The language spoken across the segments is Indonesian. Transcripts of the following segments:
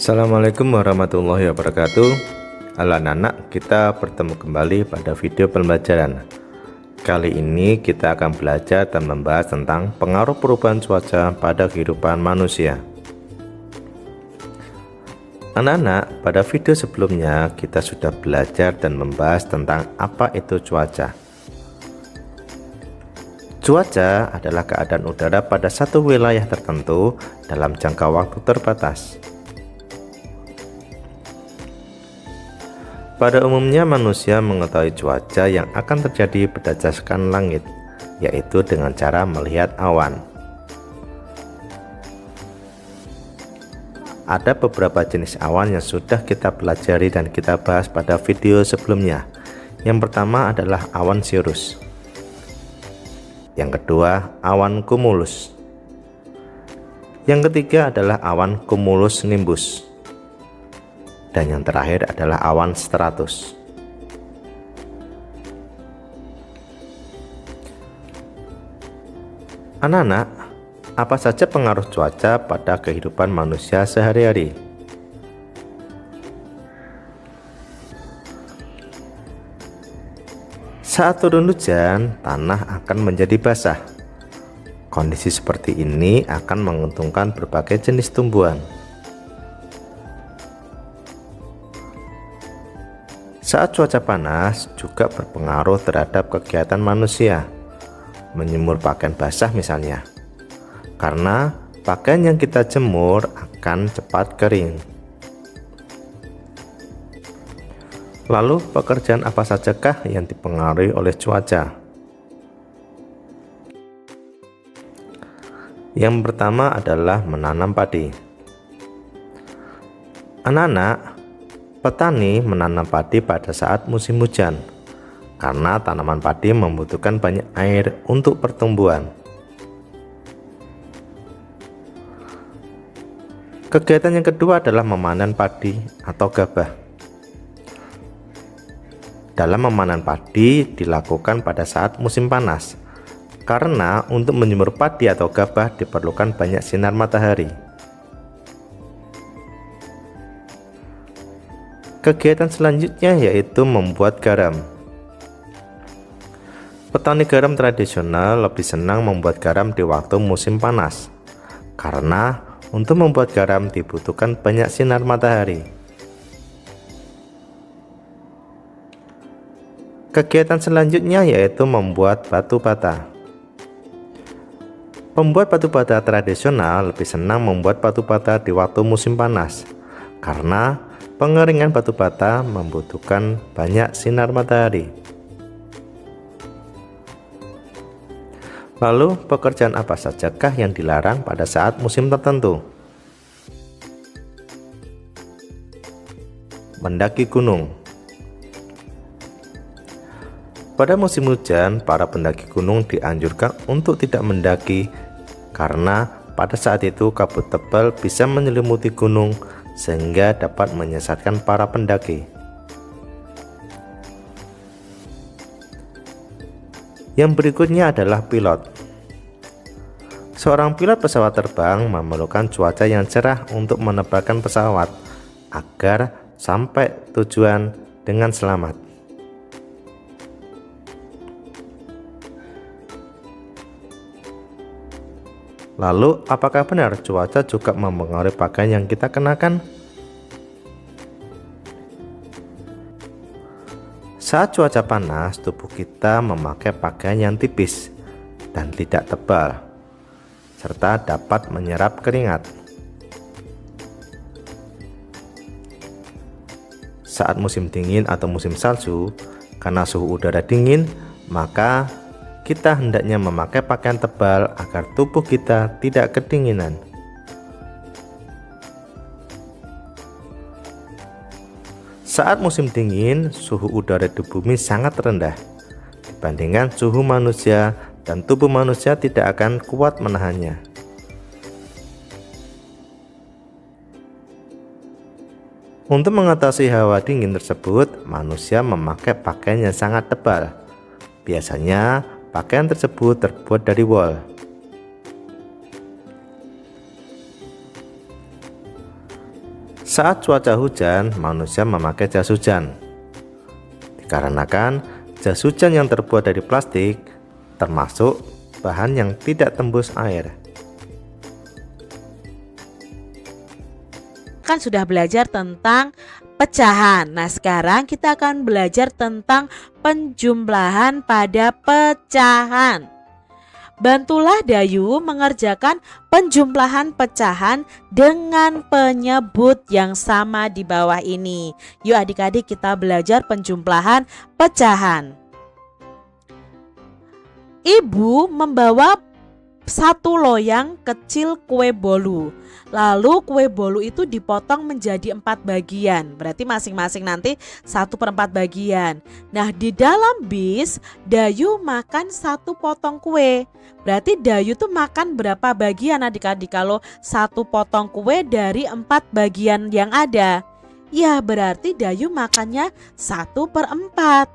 Assalamualaikum warahmatullahi wabarakatuh. Halo anak-anak, kita bertemu kembali pada video pembelajaran. Kali ini kita akan belajar dan membahas tentang pengaruh perubahan cuaca pada kehidupan manusia. Anak-anak, pada video sebelumnya kita sudah belajar dan membahas tentang apa itu cuaca. Cuaca adalah keadaan udara pada satu wilayah tertentu dalam jangka waktu terbatas. Pada umumnya manusia mengetahui cuaca yang akan terjadi berdasarkan langit, yaitu dengan cara melihat awan. Ada beberapa jenis awan yang sudah kita pelajari dan kita bahas pada video sebelumnya. Yang pertama adalah awan cirrus. Yang kedua, awan cumulus. Yang ketiga adalah awan cumulus nimbus. Dan yang terakhir adalah awan stratus. Anak-anak, apa saja pengaruh cuaca pada kehidupan manusia sehari-hari? Saat turun hujan, tanah akan menjadi basah. Kondisi seperti ini akan menguntungkan berbagai jenis tumbuhan. Saat cuaca panas juga berpengaruh terhadap kegiatan manusia, menjemur pakaian basah misalnya, karena pakaian yang kita jemur akan cepat kering. Lalu pekerjaan apa sajakah yang dipengaruhi oleh cuaca? Yang pertama adalah menanam padi. Anak-anak, petani menanam padi pada saat musim hujan, karena tanaman padi membutuhkan banyak air untuk pertumbuhan. Kegiatan yang kedua adalah memanen padi atau gabah. Dalam memanen padi dilakukan pada saat musim panas, karena untuk menjemur padi atau gabah diperlukan banyak sinar matahari. Kegiatan selanjutnya yaitu membuat garam. Petani garam tradisional lebih senang membuat garam di waktu musim panas, karena untuk membuat garam dibutuhkan banyak sinar matahari. Kegiatan selanjutnya yaitu membuat batu bata. Pembuat batu bata tradisional lebih senang membuat batu bata di waktu musim panas, karena pengeringan batu bata membutuhkan banyak sinar matahari. Lalu, pekerjaan apa sajakah yang dilarang pada saat musim tertentu? Mendaki gunung. Pada musim hujan, para pendaki gunung dianjurkan untuk tidak mendaki karena pada saat itu kabut tebal bisa menyelimuti gunung sehingga dapat menyesatkan para pendaki. Yang berikutnya adalah pilot. Seorang pilot pesawat terbang memerlukan cuaca yang cerah untuk menerbangkan pesawat agar sampai tujuan dengan selamat. Lalu, apakah benar cuaca juga mempengaruhi pakaian yang kita kenakan? Saat cuaca panas, tubuh kita memakai pakaian yang tipis dan tidak tebal, serta dapat menyerap keringat. Saat musim dingin atau musim salju, karena suhu udara dingin, maka kita hendaknya memakai pakaian tebal agar tubuh kita tidak kedinginan. Saat musim dingin, suhu udara di bumi sangat rendah dibandingkan suhu manusia, dan tubuh manusia tidak akan kuat menahannya. Untuk mengatasi hawa dingin tersebut, manusia memakai pakaian yang sangat tebal. Biasanya pakaian tersebut terbuat dari wol. Saat cuaca hujan, manusia memakai jas hujan. Dikarenakan jas hujan yang terbuat dari plastik termasuk bahan yang tidak tembus air. Kan sudah belajar tentang pecahan. Nah, sekarang kita akan belajar tentang penjumlahan pada pecahan. Bantulah Dayu mengerjakan penjumlahan pecahan dengan penyebut yang sama di bawah ini. Yuk adik-adik, kita belajar penjumlahan pecahan. Ibu membawa satu loyang kecil kue bolu. Lalu kue bolu itu dipotong menjadi 4 bagian. Berarti masing-masing nanti 1/4 bagian. Nah, di dalam bis Dayu makan 1 potong kue. Berarti Dayu tuh makan berapa bagian adik-adik kalau 1 potong kue dari 4 bagian yang ada? Ya, berarti Dayu makannya 1/4.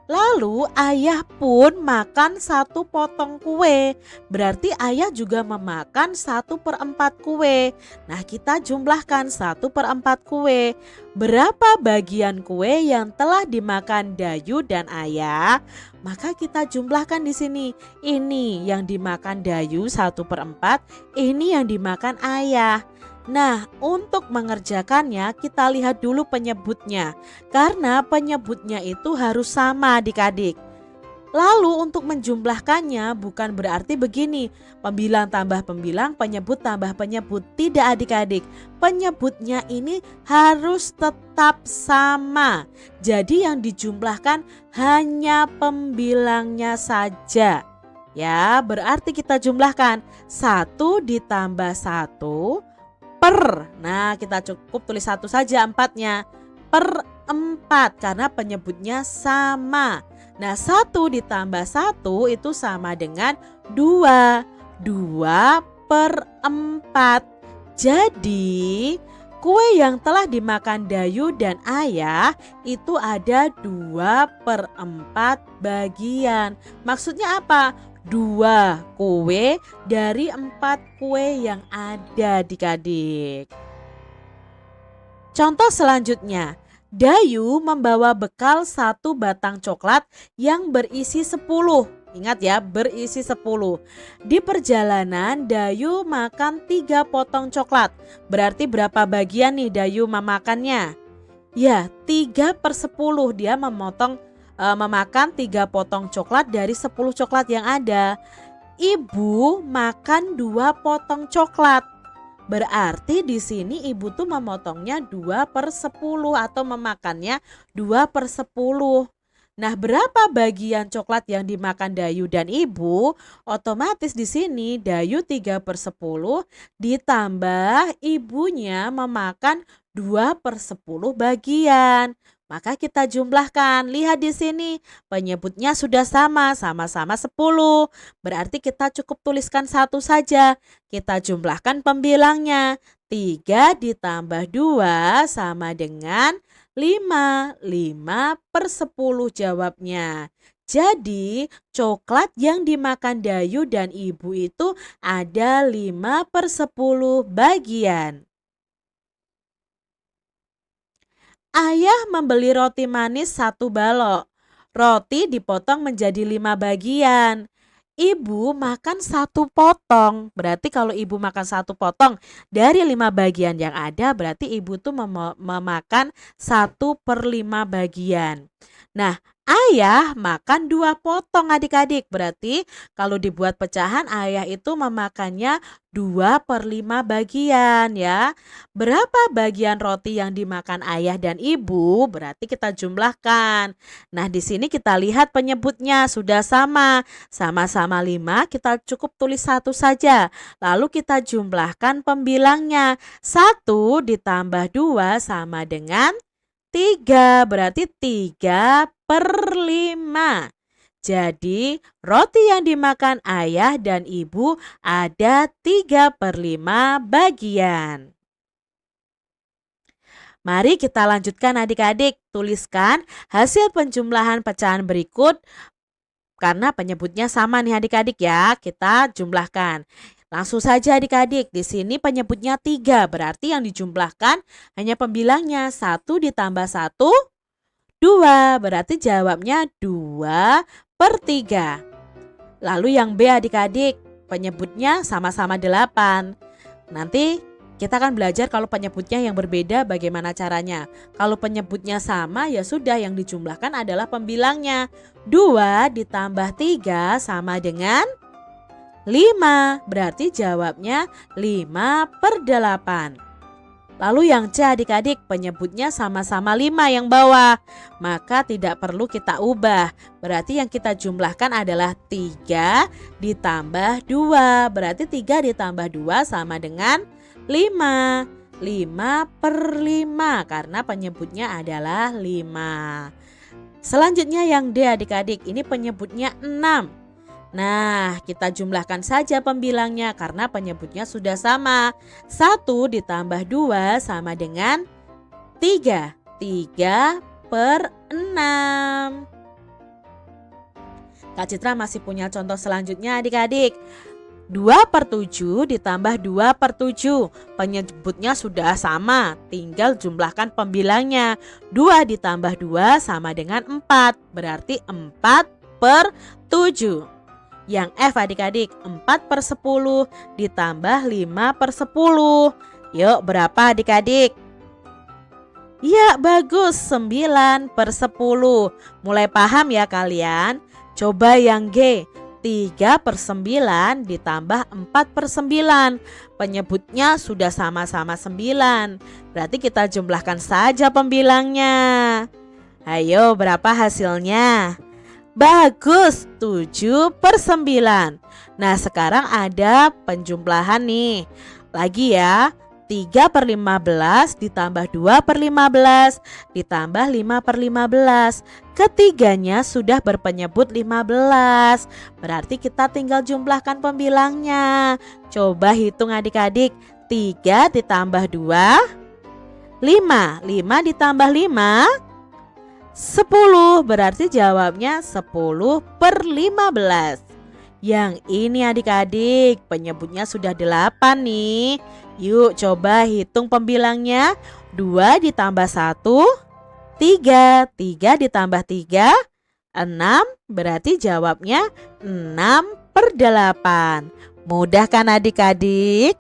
Lalu ayah pun makan 1 potong kue. Berarti ayah juga memakan 1/4 kue. Nah, kita jumlahkan 1/4 kue. Berapa bagian kue yang telah dimakan Dayu dan ayah? Maka kita jumlahkan di sini. Ini yang dimakan Dayu 1/4, ini yang dimakan ayah. Nah, untuk mengerjakannya kita lihat dulu penyebutnya. Karena penyebutnya itu harus sama adik-adik. Lalu untuk menjumlahkannya bukan berarti begini, pembilang tambah pembilang, penyebut tambah penyebut. Tidak adik-adik, penyebutnya ini harus tetap sama. Jadi yang dijumlahkan hanya pembilangnya saja. Ya, berarti kita jumlahkan 1 ditambah 1 per, nah kita cukup tulis 1 saja 4-nya, per 4 karena penyebutnya sama. Nah, 1 ditambah 1 itu sama dengan 2 per 4. Jadi kue yang telah dimakan Dayu dan ayah itu ada 2/4 bagian. Maksudnya apa? 2 kue dari 4 kue yang ada adik-adik. Contoh selanjutnya, Dayu membawa bekal 1 batang coklat yang berisi 10. Ingat ya, berisi 10. Di perjalanan Dayu makan 3 potong coklat. Berarti berapa bagian nih Dayu memakannya? Ya, 3/10 dia memakan 3 potong coklat dari 10 coklat yang ada. Ibu makan 2 potong coklat. Berarti di sini ibu tuh memotongnya 2/10 atau memakannya 2/10. Nah, berapa bagian coklat yang dimakan Dayu dan ibu? Otomatis di sini Dayu 3/10 ditambah ibunya memakan 2/10 bagian. Maka kita jumlahkan. Lihat di sini, penyebutnya sudah sama-sama 10. Berarti kita cukup tuliskan 1 saja. Kita jumlahkan pembilangnya. 3 ditambah 2 sama dengan 5. 5/10 jawabnya. Jadi coklat yang dimakan Dayu dan ibu itu ada 5/10 bagian. Ayah membeli roti manis 1 balok. Roti dipotong menjadi 5 bagian. Ibu makan 1 potong. Berarti kalau ibu makan 1 potong dari 5 bagian yang ada, berarti ibu tuh memakan 1/5 bagian. Nah, ayah makan 2 potong adik-adik. Berarti kalau dibuat pecahan ayah itu memakannya 2/5 bagian ya. Berapa bagian roti yang dimakan ayah dan ibu? Berarti kita jumlahkan. Nah, di sini kita lihat penyebutnya sudah sama-sama 5, kita cukup tulis 1 saja. Lalu kita jumlahkan pembilangnya. 1 ditambah 2 sama dengan 3, berarti 3/5. Jadi roti yang dimakan ayah dan ibu ada 3/5 bagian. Mari kita lanjutkan adik-adik. Tuliskan hasil penjumlahan pecahan berikut. Karena penyebutnya sama nih adik-adik ya, kita jumlahkan. Langsung saja adik-adik, di sini penyebutnya 3, berarti yang dijumlahkan hanya pembilangnya. 1 ditambah 1, 2, berarti jawabnya 2/3. Lalu yang B adik-adik, penyebutnya sama-sama 8. Nanti kita akan belajar kalau penyebutnya yang berbeda bagaimana caranya. Kalau penyebutnya sama ya sudah, yang dijumlahkan adalah pembilangnya. 2 ditambah 3 sama dengan 5, berarti jawabnya 5/8. Lalu yang C adik-adik, penyebutnya sama-sama 5 yang bawah, maka tidak perlu kita ubah. Berarti yang kita jumlahkan adalah 3 ditambah 2, berarti 3 ditambah 2 sama dengan 5. 5/5 karena penyebutnya adalah 5. Selanjutnya yang D adik-adik, ini penyebutnya 6. Nah, kita jumlahkan saja pembilangnya karena penyebutnya sudah sama. 1 ditambah 2 sama dengan 3. 3/6. Kak Citra masih punya contoh selanjutnya adik-adik. 2/7 ditambah 2/7. Penyebutnya sudah sama, tinggal jumlahkan pembilangnya. 2 ditambah 2 sama dengan 4, berarti 4/7. Yang F adik-adik, 4/10 ditambah 5/10. Yuk, berapa adik-adik? Ya, bagus, 9/10. Mulai paham ya kalian? Coba yang G, 3/9 ditambah 4/9. Penyebutnya sudah sama-sama 9. Berarti kita jumlahkan saja pembilangnya. Ayo, berapa hasilnya? Bagus, 7/9. Nah, sekarang ada penjumlahan nih. Lagi ya, 3/15 ditambah 2/15 ditambah 5/15. Ketiganya sudah berpenyebut 15. Berarti kita tinggal jumlahkan pembilangnya. Coba hitung adik-adik. 3 ditambah 2, 5. 5 ditambah 5, 10, berarti jawabnya 10/15. Yang ini adik-adik, penyebutnya sudah 8 nih. Yuk coba hitung pembilangnya. 2 ditambah 1, 3. 3 ditambah 3, 6, berarti jawabnya 6/8. Mudah kan adik-adik?